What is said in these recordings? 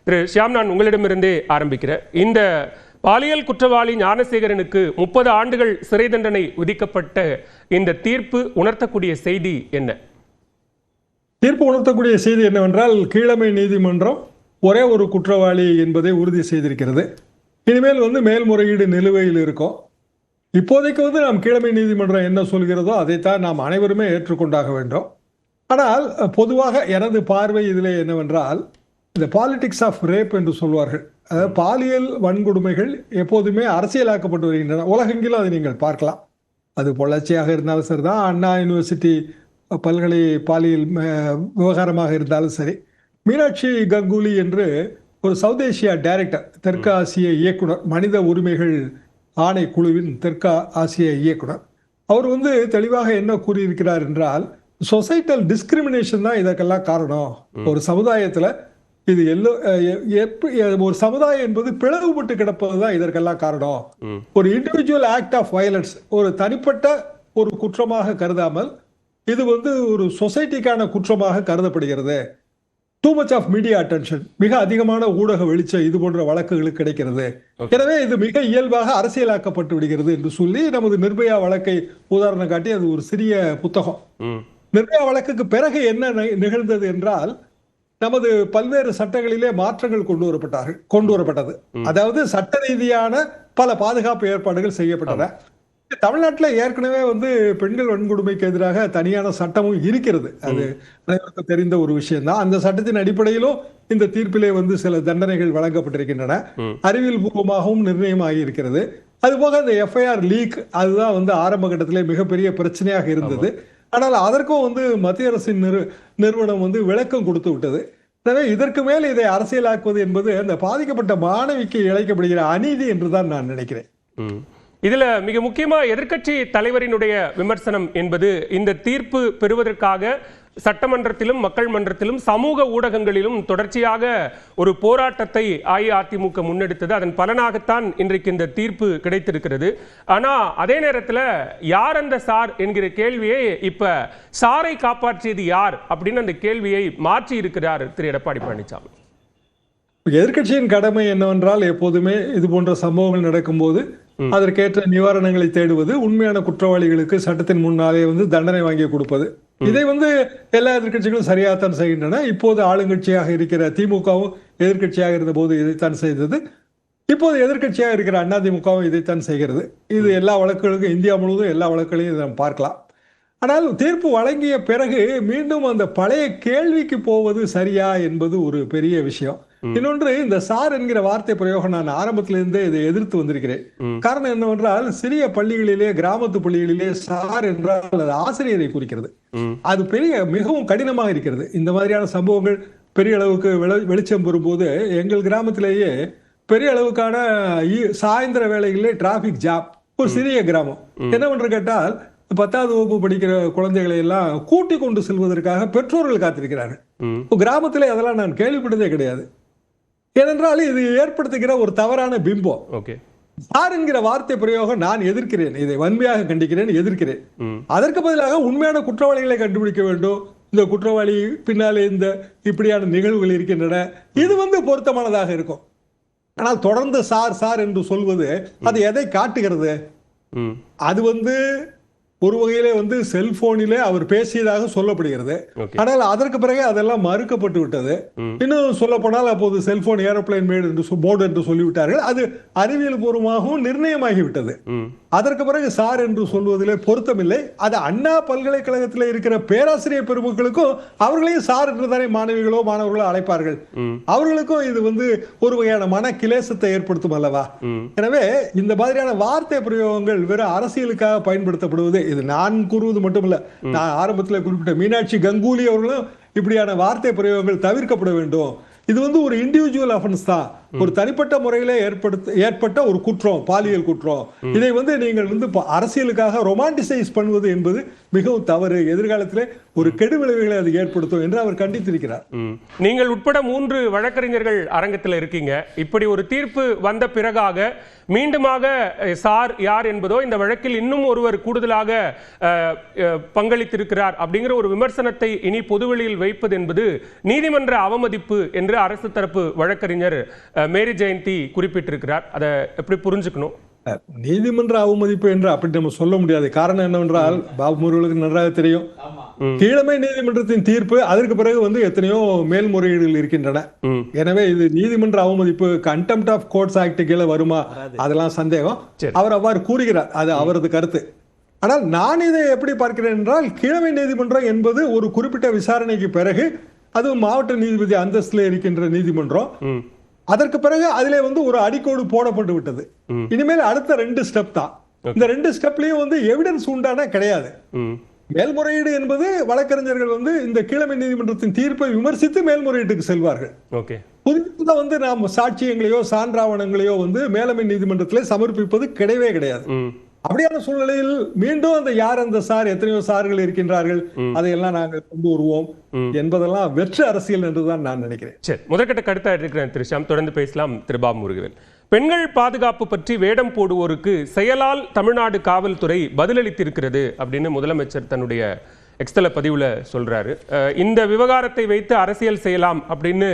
திரு ஷியாம், நான் உங்களிடமிருந்தே ஆரம்பிக்கிறேன். இந்த பாலியல் குற்றவாளி ஞானசேகரனுக்கு 30 ஆண்டுகள் சிறை தண்டனை விதிக்கப்பட்ட இந்த தீர்ப்பு உணர்த்தக்கூடிய செய்தி என்ன? தீர்ப்பு உணர்த்தக்கூடிய செய்தி என்னவென்றால், கீழமை நீதிமன்றம் ஒரே ஒரு குற்றவாளி என்பதை உறுதி செய்திருக்கிறது. இனிமேல் மேல்முறையீடு நிலுவையில் இருக்கும். இப்போதைக்கு நாம் கீழமை நீதிமன்றம் என்ன சொல்கிறதோ அதைத்தான் நாம் அனைவருமே ஏற்றுக்கொண்டாக வேண்டும். ஆனால் பொதுவாக எனது பார்வை இதில் என்னவென்றால், இந்த பாலிடிக்ஸ் ஆஃப் ரேப் என்று சொல்வார்கள். அதாவது பாலியல் வன்கொடுமைகள் எப்போதுமே அரசியலாக்கப்பட்டு வருகின்றன. உலகெங்கிலும் அதை நீங்கள் பார்க்கலாம். அது பொள்ளாச்சியாக இருந்தாலும் சரிதான், அண்ணா யூனிவர்சிட்டி பல்கலை பாலியல் விவகாரமாக இருந்தாலும் சரி. மீனாட்சி கங்குலி என்று ஒரு சவுத் ஏசியா டைரக்டர், தெற்கு ஆசிய இயக்குனர், மனித உரிமைகள் ஆணைக்குழுவின் தெற்கு ஆசிய இயக்குனர், அவர் தெளிவாக என்ன கூறியிருக்கிறார் என்றால், சொசைட்டல் டிஸ்கிரிமினேஷன் தான் இதற்கெல்லாம் காரணம். ஒரு சமுதாயத்தில் இது ஒரு சமுதாயம் என்பது பிளவுபட்டு கிடப்பது தான் இதற்கெல்லாம் காரணம். ஒரு இண்டிவிஜுவல் ஆக்ட் ஆஃப் வயலன்ஸ், ஒரு தனிப்பட்ட ஒரு குற்றமாக கருதாமல் இது ஒரு சொசைட்டிக்கான குற்றமாக கருதப்படுகிறது. Too much of media attention, மிக அதிகமான ஊடக வெளிச்சம் இது போன்ற வழக்குகளுக்கு கிடைக்கிறது. எனவே இது மிக இயல்பாக அரசியலாக்கப்பட்டு விடுகிறது என்று சொல்லி நமது நிர்பயா வழக்கை உதாரணம் காட்டி, அது ஒரு சிறிய புத்தகம். நிர்பயா வழக்குக்கு பிறகு என்ன நிகழ்ந்தது என்றால், நமது பல்வேறு சட்டங்களிலே மாற்றங்கள் கொண்டு வரப்பட்டது. அதாவது சட்ட ரீதியான பல பாதுகாப்பு ஏற்பாடுகள் செய்யப்பட்டன. தமிழ்நாட்டில் ஏற்கனவே பெண்கள் வன்கொடுமைக்கு எதிராக தனியான சட்டமும் இருக்கிறது. அது அனைவருக்கும் தெரிந்த ஒரு விஷயம் தான். அந்த சட்டத்தின் அடிப்படையிலும் இந்த தீர்ப்பிலே சில தண்டனைகள் வழங்கப்பட்டிருக்கின்றன. அறிவியல் பூர்வமாகவும் நிர்ணயமாகி இருக்கிறது. அதுபோக இந்த எஃப்ஐஆர் லீக், அதுதான் ஆரம்ப கட்டத்திலே மிகப்பெரிய பிரச்சனையாக இருந்தது. ஆனால் அதற்கும் மத்திய அரசின் நிறுவனம் விளக்கம் கொடுத்து விட்டது. எனவே இதற்கு மேல் இதை அரசியலாக்குவது என்பது அந்த பாதிக்கப்பட்ட மாணவிக்கு இழைக்கப்படுகிற அநீதி என்றுதான் நான் நினைக்கிறேன். இதுல மிக முக்கியமா எதிர்க்கட்சி தலைவரினுடைய விமர்சனம் என்பது, இந்த தீர்ப்பு பெறுவதற்காக சட்டமன்றத்திலும் மக்கள் மன்றத்திலும் சமூக ஊடகங்களிலும் தொடர்ச்சியாக ஒரு போராட்டத்தை அஇஅதிமுக முன்னெடுத்தது. அதன் பலனாகத்தான் இன்றைக்கு இந்த தீர்ப்பு கிடைத்திருக்கிறது. ஆனா அதே நேரத்தில் யார் அந்த சார் என்கிற கேள்வியை இப்ப சாரை காப்பாற்றியது யார் அப்படின்னு அந்த கேள்வியை மாற்றி இருக்கிறார் திரு எடப்பாடி பழனிசாமி. எதிர்க்கட்சியின் கடமை என்னவென்றால், எப்போதுமே இது போன்ற சம்பவங்கள் நடக்கும்போது அதற்கேற்ற நிவாரணங்களை தேடுவது, உண்மையான குற்றவாளிகளுக்கு சட்டத்தின் முன்னாலே தண்டனை வாங்கி கொடுப்பது. இதை எல்லா எதிர்கட்சிகளும் சரியாகத்தான் செய்கின்றன. இப்போது ஆளுங்கட்சியாக இருக்கிற திமுகவும் எதிர்கட்சியாக இருந்த போது இதைத்தான் செய்தது. இப்போது எதிர்கட்சியாக இருக்கிற அதிமுகவும் இதைத்தான் செய்கிறது. இது எல்லா வழக்குகளுக்கும், இந்தியா முழுவதும் எல்லா வழக்குகளையும் நாம் பார்க்கலாம். ஆனால் தீர்ப்பு வழங்கிய பிறகு மீண்டும் அந்த பழைய கேள்விக்கு போவது சரியா என்பது ஒரு பெரிய விஷயம். இன்னொன்று, இந்த சார் என்கிற வார்த்தை பிரயோகம் நான் ஆரம்பத்திலிருந்தே இதை எதிர்த்து வந்திருக்கிறேன். காரணம் என்னவென்றால், சிறிய பள்ளிகளிலே, கிராமத்து பள்ளிகளிலே சார் என்றால் அது ஆசிரியரை குறிக்கிறது. அது மிகவும் கடினமாக இருக்கிறது. இந்த மாதிரியான சம்பவங்கள் பெரிய அளவுக்கு வெளிச்சம் பெறும்போது, எங்கள் கிராமத்திலேயே பெரிய அளவுக்கான சாயந்தர வேளைகளிலே டிராபிக் ஜாம். ஒரு சிறிய கிராமம். என்னவென்று கேட்டால், 10வது வகுப்பு படிக்கிற குழந்தைகளை எல்லாம் கூட்டி கொண்டு செல்வதற்காக பெற்றோர்கள் காத்திருக்கிறார்கள். கிராமத்திலே அதெல்லாம் நான் கேள்விப்பட்டதே கிடையாது. ஏனென்றால் இது ஏற்படுத்துகிற ஒரு தவறான பிம்பம். சார் என்கிற வார்த்தை பிரயோகம் நான் எதிர்க்கிறேன். இதை வன்மையாக கண்டிக்கிறேன், எதிர்க்கிறேன். அதற்கு பதிலாக உண்மையான குற்றவாளிகளை கண்டுபிடிக்க வேண்டும். இந்த குற்றவாளி பின்னாலே இப்படியான நிகழ்வுகள் இருக்கின்றன, இது பொருத்தமானதாக இருக்கும். ஆனால் தொடர்ந்து சார் சார் என்று சொல்வது அது எதை காட்டுகிறது? அது ஒரு வகையிலே செல்போனிலே அவர் பேசியதாக சொல்லப்படுகிறது. ஆனால் அதற்கு பிறகு அதெல்லாம் மறுக்கப்பட்டு விட்டது. இன்னும் சொல்ல போனால், அப்போது செல்போன் ஏரோப்ளைன் மோட் என்று சொல்லிவிட்டார்கள். அது அறிவியல் பூர்வமாகவும் நிர்ணயமாகிவிட்டது. அதற்கு பிறகு சார் என்று சொல்வதிலே பொருத்தமில்லை. அது அண்ணா பல்கலைக்கழகத்தில் இருக்கிற பேராசிரியர் பெருமக்களுக்கும் அவர்களையும் சார் என்று தானே மாணவிகளோ மாணவர்களோ அழைப்பார்கள். அவர்களுக்கும் இது ஒரு வகையான மன கிளேசத்தை ஏற்படுத்தும் அல்லவா? எனவே இந்த மாதிரியான வார்த்தை பிரயோகங்கள் வெறும் அரசியலுக்காக பயன்படுத்தப்படுவது, இது நான் கூறுவது மட்டுமல்ல, நான் ஆரம்பத்தில் குறிப்பிட்ட மீனாட்சி கங்குலி அவர்களும் இப்படியான வார்த்தை பிரயோகங்கள் தவிர்க்கப்பட வேண்டும். இது ஒரு இண்டிவிஜுவல் அஃபென்ஸ் தான். ஒரு தனிப்பட்ட முறையில ஏற்பட்ட ஒரு குற்றம், பாலியல் குற்றம். இதை நீங்கள் அரசியலுக்காக ரொமான்டிசைஸ் பண்ணுவது என்பது மிகவும் தவறு. எதிர்காலத்திலே ஒரு கெடு விளைவுகளை அது ஏற்படுத்தும் என்று அவர் கண்டித்திருக்கிறார். நீங்கள் உட்பட 3 வழக்கறிஞர்கள் அரங்கத்தில் இருக்கீங்க. இப்படி ஒரு தீர்ப்பு வந்த பிறகாக மீண்டுமாக சார் யார் என்பதோ, இந்த வழக்கில் இன்னும் ஒருவர் கூடுதலாக பங்களித்திருக்கிறார் அப்படிங்கிற ஒரு விமர்சனத்தை இனி பொதுவெளியில் வைப்பது என்பது நீதிமன்ற அவமதிப்பு என்று அரசு தரப்பு வழக்கறிஞர் மேரி ஜெயந்தி குறிப்பிட்டிருக்கிறார். அதை எப்படி புரிஞ்சுக்கணும்? நீதிமன்ற அவமதிப்பு என்று அப்படி நம்ம சொல்ல முடியாது. காரணம் என்னவென்றால், பாபு முருகனுக்கு நன்றாக தெரியும், கீழமை நீதிமன்றத்தின் தீர்ப்பு அதற்கு பிறகு எத்தனையோ மேல்முறையீடுகள் இருக்கின்றன. எனவே இது நீதிமன்ற அவமதிப்பு, கண்டெம்ட் ஆஃப் கோர்ட்ஸ் ஆக்ட் கீழே வருமா, அதெல்லாம் சந்தேகம். அவர் அவ்வாறு கூறுகிறார், அது அவரது கருத்து. ஆனால் நான் இதை எப்படி பார்க்கிறேன் என்றால், கீழமை நீதிமன்றம் என்பது ஒரு குறிப்பிட்ட விசாரணைக்கு பிறகு, அது மாவட்ட நீதிபதி அந்தஸ்தில் இருக்கின்ற நீதிமன்றம். அதற்கு பிறகு அதிலே ஒரு அடிக்கோடு போடப்பட்டு விட்டது. இனிமேல் அடுத்த 2 ஸ்டெப் தான். இந்த 2 ஸ்டெப்லயும் எவிடன்ஸ் உண்டான கிடையாது. மேல்முறையீடு என்பது வழக்கறிஞர்கள் இந்த கீழமை நீதிமன்றத்தின் தீர்ப்பை விமர்சித்து மேல்முறையீட்டுக்கு செல்வார்கள். புதுசாக நாம் சாட்சியங்களையோ சான்றாவணங்களையோ மேலமை நீதிமன்றத்திலே சமர்ப்பிப்பது கிடையவே கிடையாது. அப்படியான சூழ்நிலையில் மீண்டும் அந்த சார், எத்தனையோ சார்கள் இருக்கின்றார்கள், அதையெல்லாம் நாங்கள் கொண்டு வருவோம் என்பதெல்லாம் வெற்று அரசியல் என்றுதான் நான் நினைக்கிறேன். சரி, முதற்கட்ட கருத்தா இருக்கிறேன் திரு ஷாம். தொடர்ந்து பேசலாம் திரு பாபு முருகவேல். பெண்கள் பாதுகாப்பு பற்றி வேடம் போடுவோருக்கு செயலால் தமிழ்நாடு காவல்துறை பதிலளித்திருக்கிறது அப்படின்னு முதலமைச்சர் தன்னுடைய எக்ஸ்தல பதிவுல சொல்றாரு. இந்த விவகாரத்தை வைத்து அரசியல் செய்யலாம் அப்படின்னு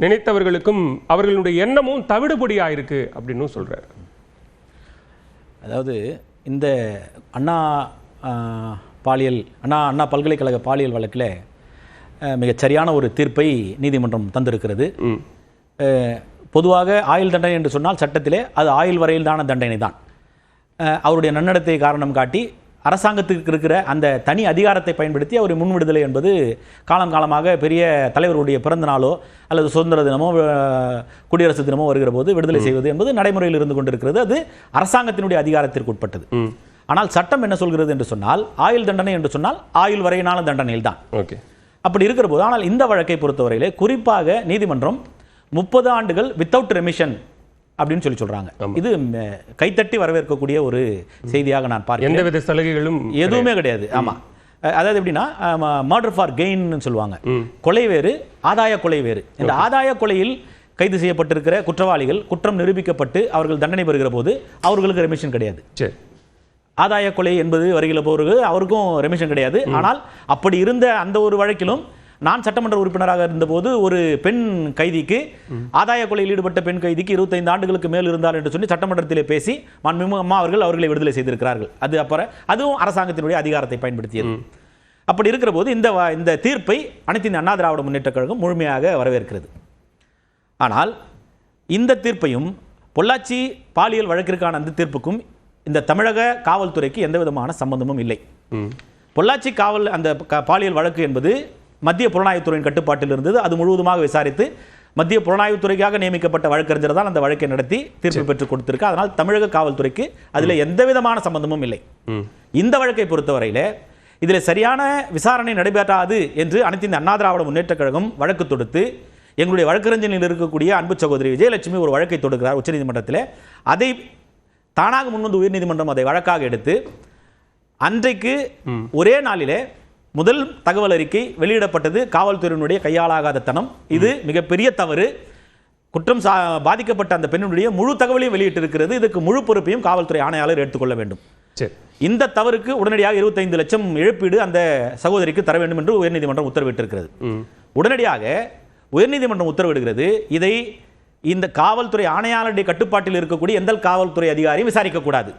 நினைத்தவர்களுக்கும் அவர்களுடைய எண்ணமும் தவிடுபொடியாயிருக்கு அப்படின்னு சொல்றாரு. அதாவது இந்த அண்ணா பல்கலைக்கழக பாலியல் வழக்கில் மிகச்சரியான ஒரு தீர்ப்பை நீதிமன்றம் தந்திருக்கிறது. பொதுவாக ஆயுள் தண்டனை என்று சொன்னால் சட்டத்திலே அது ஆயுள் வரையிலான தண்டனை தான். அவருடைய நன்னடத்தை காரணம் காட்டி அரசாங்கத்துக்கு இருக்கிற அந்த தனி அதிகாரத்தை பயன்படுத்தி அவர் முன்விடுதலை என்பது காலமாக பெரிய தலைவருடைய பிறந்த நாளோ அல்லது சுதந்திர தினமோ குடியரசு தினமோ வருகிற போது விடுதலை செய்வது என்பது நடைமுறையில் இருந்து கொண்டிருக்கிறது. அது அரசாங்கத்தினுடைய அதிகாரத்திற்கு உட்பட்டது. ஆனால் சட்டம் என்ன சொல்கிறது என்று சொன்னால், ஆயுள் தண்டனை என்று சொன்னால் ஆயுள் வரையிலான தண்டனையில் தான். அப்படி இருக்கிற போது, ஆனால் இந்த வழக்கை பொறுத்தவரையிலே குறிப்பாக நீதிமன்றம் 30 ஆண்டுகள் வித்தவுட் ரெமிஷன் அப்படின்னு சொல்றாங்க. இது கைத்தட்டி வரவேற்கக்கூடிய ஒரு செய்தியாக நான் பார்க்கிறேன். எந்தவித சலுகைகளும் எதுவுமே கிடையாது. ஆமா, அதாவது எப்படின்னா, மர்டர் ஃபார் கெயின் சொல்லுவாங்க. கொலை வேறு, ஆதாய கொலை வேறு. இந்த ஆதாய கொலையில் கைது செய்யப்பட்டிருக்கிற குற்றவாளிகள் குற்றம் நிரூபிக்கப்பட்டு அவர்கள் தண்டனை பெறுகிற போது அவர்களுக்கு ரெமிஷன் கிடையாது. ஆதாய கொலை என்பது வருகிற போது அவருக்கும் ரெமிஷன் கிடையாது. ஆனால் அப்படி இருந்த அந்த ஒரு வழக்கிலும் நான் சட்டமன்ற உறுப்பினராக இருந்தபோது ஒரு பெண் கைதிக்கு, ஆதாய கொலையில் ஈடுபட்ட பெண் கைதிக்கு 25 ஆண்டுகளுக்கு மேல் இருந்தார் என்று சொல்லி சட்டமன்றத்திலே பேசி அம்மா அவர்களை விடுதலை செய்திருக்கிறார்கள். அதுவும் அரசாங்கத்தினுடைய அதிகாரத்தை பயன்படுத்தியது. அப்படி இருக்கிற போது இந்த தீர்ப்பை அனைத்து இந்திய அண்ணா திராவிட முன்னேற்றக் கழகம் முழுமையாக வரவேற்கிறது. ஆனால் இந்த தீர்ப்பையும் பொள்ளாச்சி பாலியல் வழக்கிற்கான அந்த தீர்ப்புக்கும் இந்த தமிழக காவல்துறைக்கு எந்த விதமான சம்பந்தமும் இல்லை. பொள்ளாச்சி அந்த பாலியல் வழக்கு என்பது மத்திய புலனாய்வுத்துறையின் கட்டுப்பாட்டில் இருந்தது. அது முழுவதுமாக விசாரித்து மத்திய புலனாய்வுத்துறைக்காக நியமிக்கப்பட்ட வழக்கறிஞர் தான் அந்த வழக்கை நடத்தி தீர்ப்பு பெற்றுக் கொடுத்திருக்கு. அதனால் தமிழக காவல்துறைக்கு அதில் எந்த விதமான சம்பந்தமும் இல்லை. இந்த வழக்கை பொறுத்தவரையில இதில் சரியான விசாரணை நடைபெறாது என்று அனைத்து இந்திய அண்ணா திராவிட முன்னேற்றக் கழகம் வழக்கு தொடுத்து, எங்களுடைய வழக்கறிஞரில் இருக்கக்கூடிய அன்பு சகோதரி விஜயலட்சுமி ஒரு வழக்கை தொடுக்கிறார் உச்சநீதிமன்றத்தில். அதை தானாக முன்வந்து உயர்நீதிமன்றம் அதை வழக்காக எடுத்து, அன்றைக்கு ஒரே நாளிலே முதல் தகவல் அறிக்கை வெளியிடப்பட்டது. காவல்துறையினுடைய கையாளாகாத தனம், இது மிகப்பெரிய தவறு. குற்றம் பாதிக்கப்பட்ட அந்த பெண்ணுடைய முழு தகவலையும் வெளியிட்டிருக்கிறது. இதுக்கு முழு பொறுப்பையும் காவல்துறை ஆணையாளர் எடுத்துக்கொள்ள வேண்டும். இந்த தவறுக்கு உடனடியாக 25 லட்சம் இழப்பீடு அந்த சகோதரிக்கு தர வேண்டும் என்று உயர்நீதிமன்றம் உத்தரவிட்டிருக்கிறது. உடனடியாக உயர்நீதிமன்றம் உத்தரவிடுகிறது, இதை இந்த காவல்துறை ஆணையாளருடைய கட்டுப்பாட்டில் இருக்கக்கூடிய எந்த காவல்துறை அதிகாரியும் விசாரிக்கக்கூடாது.